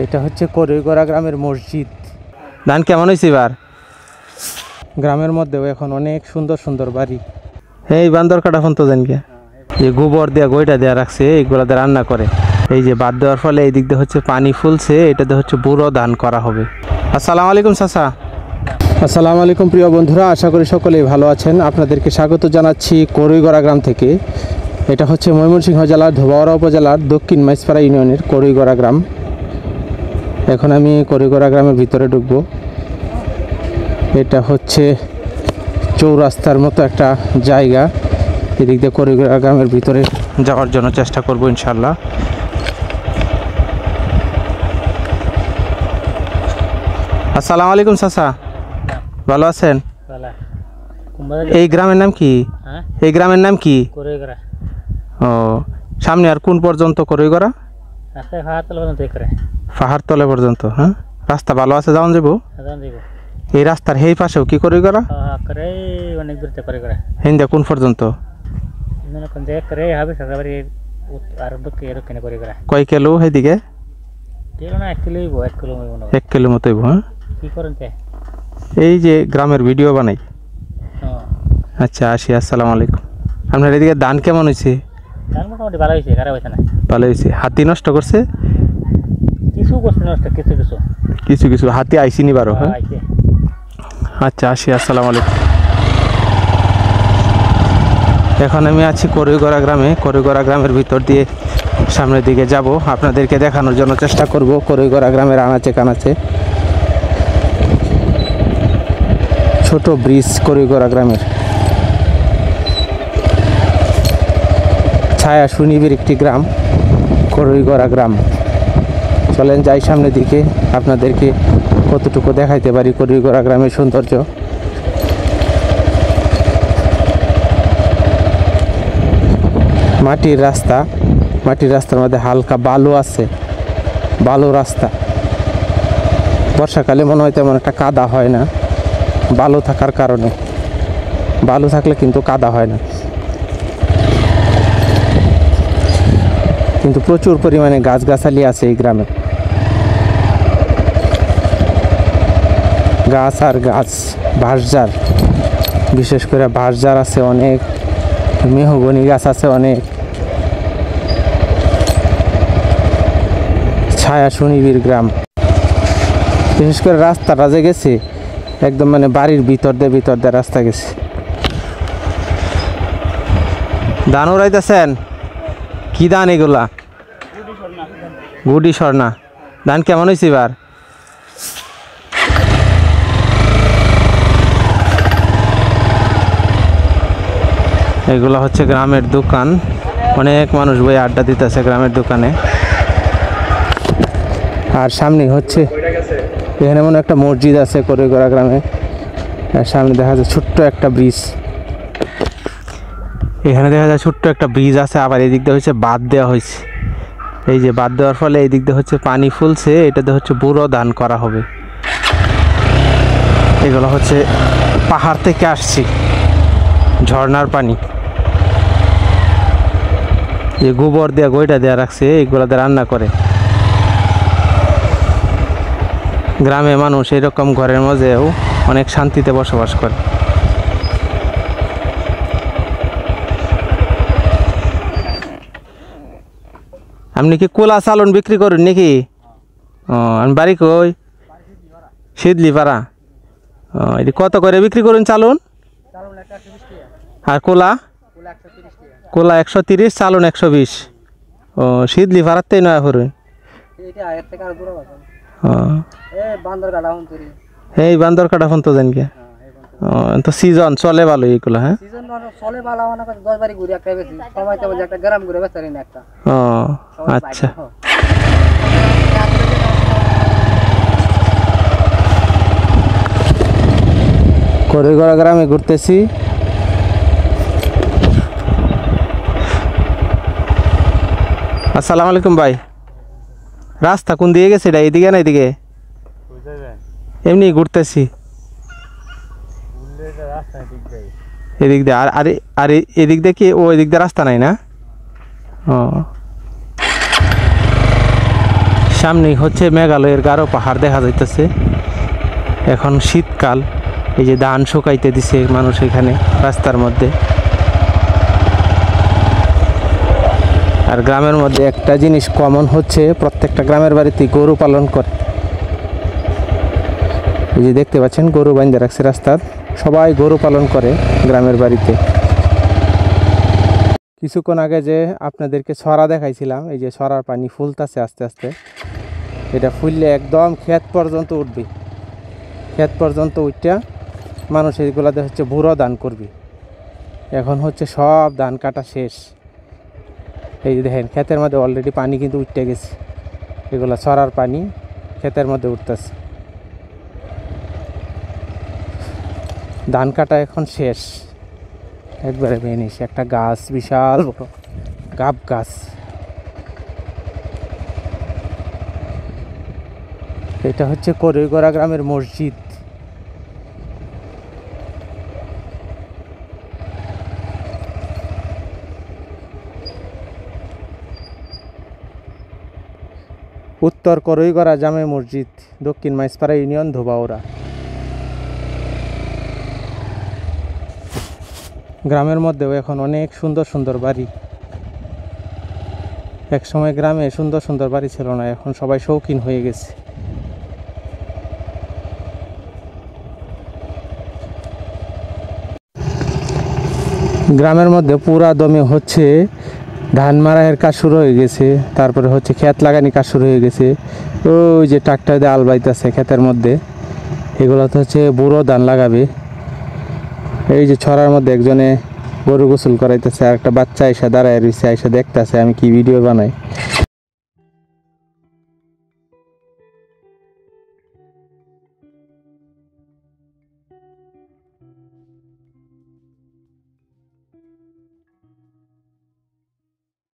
এটা হচ্ছে করইগড়া গ্রামের মসজিদ। ধান কেমন হয়েছে এবার? গ্রামের মধ্যেও এখন অনেক সুন্দর সুন্দর বাড়ি। এই বান্দর কাটা ফোন তো জানকে যে গোবর দেওয়া গইটা দেওয়া রাখছে, এইগুলাতে রান্না করে। এই যে বাদ দেওয়ার ফলে এই দিক দিয়ে হচ্ছে পানি ফুলছে, এটাতে হচ্ছে বুড়ো ধান করা হবে। আসসালামু আলাইকুম চাচা। আসসালামু আলাইকুম প্রিয় বন্ধুরা, আশা করি সকলেই ভালো আছেন। আপনাদেরকে স্বাগত জানাচ্ছি করইগড়া গ্রাম থেকে। এটা হচ্ছে ময়মনসিংহ জেলার ধোবাউড়া উপজেলার দক্ষিণ মাইজপাড়া ইউনিয়নের করইগড়া গ্রাম। এখন আমি করইগড়া গ্রামের ভিতরে ঢুকবো। এটা হচ্ছে চৌরাস্তার মতো একটা জায়গা। এদিক দিয়ে করইগড়া গ্রামের ভিতরে যাওয়ার জন্য চেষ্টা করব ইনশাল্লাহ। আসসালামু আলাইকুম চাচা, ভালো আছেন? এই গ্রামের নাম কি? এই গ্রামের নাম কি? করইগড়া। ও, সামনে আর কোন পর্যন্ত করইগড়া? পাহাড়তলা পর্যন্ত। হ্যাঁ, রাস্তা ভালো আছে, যাওয়া যাবো? এই রাস্তার এই পাশেও কি করইগড়া? অনেক দূর করইগড়া। হিন্দা কোন পর্যন্ত? কয় কিলো এইদিকে? 1 কিলো মতো। হ্যাঁ, এই যে গ্রামের ভিডিও বানাই। আচ্ছা, আসি। আসসালামু আলাইকুম। আপনার এদিকে ধান কেমন হয়েছে? মোটামুটি ভালো হয়েছে, খারাপ হয়েছে না। ভালো হয়েছে। হাতি নষ্ট করছে? কিছু করছে নষ্ট, কিছু কিছু হাতি আইসিনি বারো। হ্যাঁ, আচ্ছা, আসি। আসসালামু আলাইকুম। এখন আমি আছি করইগড়া গ্রামে। করইগড়া গ্রামের ভিতর দিয়ে সামনের দিকে যাব, আপনাদেরকে দেখানোর জন্য চেষ্টা করব করইগড়া গ্রামের আনাচে কানাচে। ছোট ব্রিজ করইগড়া গ্রামের, ছায়া সুনিবিড় একটি গ্রাম করইগড়া গ্রাম। চলেন যাই সামনের দিকে, আপনাদেরকে কতটুকু দেখাইতে পারি করইগড়া গ্রামের সৌন্দর্য। মাটির রাস্তা, মাটির রাস্তার মধ্যে হালকা বালু আছে, বালু রাস্তা। বর্ষাকালে মনে হয় তেমন একটা কাদা হয় না, বালু থাকার কারণে। বালু থাকলে কিন্তু কাদা হয় না, কিন্তু প্রচুর পরিমাণে গাছগাছালি আছে এই গ্রামে। গাছ আর গাছ, বাঁশঝাড়, বিশেষ করে বাঁশঝাড় আছে অনেক, মেহগনি গাছ আছে অনেক। ছায়া সুনিবিড় গ্রাম। বিশেষ করে রাস্তাটা যে গেছে একদম মানে বাড়ির ভিতর দিয়ে রাস্তা গেছে। ধান উড়াইতেছেন? কি ধান এগুলা? গুডি স্বর্ণা। ধান কেমন হয়েছে এবার? এগুলো হচ্ছে গ্রামের দোকান, অনেক মানুষ বই আড্ডা দিতেছে গ্রামের দোকানে। আর সামনে হচ্ছে এখানে মনে একটা মসজিদ আছে করইগড়া গ্রামে। আর সামনে দেখা যায় ছোট্ট একটা ব্রিজ, এখানে দেখা যায় ছোট্ট একটা ব্রিজ আছে। আবার এই দিক দিয়ে হচ্ছে বাঁধ দেওয়া হয়েছে। এই যে বাঁধ দেওয়ার ফলে এই দিক দিয়ে হচ্ছে পানি ফুলছে, এটাতে হচ্ছে বুড়ো ধান করা হবে। এগুলো হচ্ছে পাহাড় থেকে আসছে ঝর্ণার পানি, যে গোবর দেওয়া গইটা দেওয়া রাখছে, এইগুলাতে রান্না করে। গ্রামে মানুষ এরকম ঘরের মধ্যেও অনেক শান্তিতে বসবাস করে। আপনি কি কোলা চালন বিক্রি করুন নাকি? ও, আমি বাড়ি কই? শীতলিপাড়া। ও, এটি কত করে বিক্রি করুন চালন? আর কোলা? কোলা 130, চালন 120। ও, শীতলিপাড়াতেই নয় করুন। এই বান্দর কাটা ফোন তো জানকে। তো সিজন চলে ভালো এইগুলো? হ্যাঁ, ও আচ্ছা। করইগড়া গ্রামে ঘুরতেছি। আসসালামু আলাইকুম ভাই। রাস্তা কোন দিকে গেছে? এটা এদিকে না এদিকে? এমনি ঘুরতেছি এদিক দিয়ে। আর এদিক দিয়ে কি? ও, এদিক দিয়ে রাস্তা নাই না? ও, সামনেই হচ্ছে মেঘালয়ের গারো পাহাড় দেখা যাইতেছে। এখন শীতকাল, এই যে ধান শুকাইতে দিছে মানুষ এখানে রাস্তার মধ্যে। আর গ্রামের মধ্যে একটা জিনিস কমন হচ্ছে, প্রত্যেকটা গ্রামের বাড়িতে গরু পালন করে। এই যে দেখতে পাচ্ছেন গরু বাঁধে রাখছে রাস্তার, সবাই গরু পালন করে গ্রামের বাড়িতে। কিছুক্ষণ আগে যে আপনাদেরকে ছড়া দেখাইছিলাম, এই যে ছড়ার পানি ফুলতাছে আস্তে আস্তে। এটা ফুললে একদম ক্ষেত পর্যন্ত উঠবে, ক্ষেত পর্যন্ত উঠটা মানুষ এইগুলাতে হচ্ছে বুড়ো ধান করবে। এখন হচ্ছে সব ধান কাটা শেষ। এই যে দেখেন ক্ষেতের মধ্যে অলরেডি পানি কিন্তু উঠতে গেছে, এগুলা ছড়ার পানি ক্ষেতের মধ্যে উঠতেছে। ধান কাটা এখন শেষ, একবারে ফিনিশ। একটা গাছ, বিশাল বড় গাব গাছ। এটা হচ্ছে করইগড়া গ্রামের মসজিদ। উত্তর করইগড়া জামে মসজিদ, দক্ষিণ মাইজপাড়া ইউনিয়ন, ধোবাউড়া। গ্রামের মধ্যেও এখন অনেক সুন্দর সুন্দর বাড়ি। এক সময় গ্রামে সুন্দর সুন্দর বাড়ি ছিল না, এখন সবাই শৌখিন হয়ে গেছে। গ্রামের মধ্যে পুরা দমে হচ্ছে ধান মারাইয়ের কাজ শুরু হয়ে গেছে, তারপরে হচ্ছে ক্ষেত লাগানি কাজ শুরু হয়ে গেছে। ওই যে ট্রাক্টর দিয়ে আল বাইতেছে ক্ষেতের মধ্যে, এগুলো তো হচ্ছে বুড়ো ধান লাগাবে। এই যে ছড়ার মধ্যে একজনে গরু গোসল করাইতেছে, আর একটা বাচ্চা এসে দাঁড়ায় রয়েছে, এসে দেখতেছে আমি কি ভিডিও বানাই।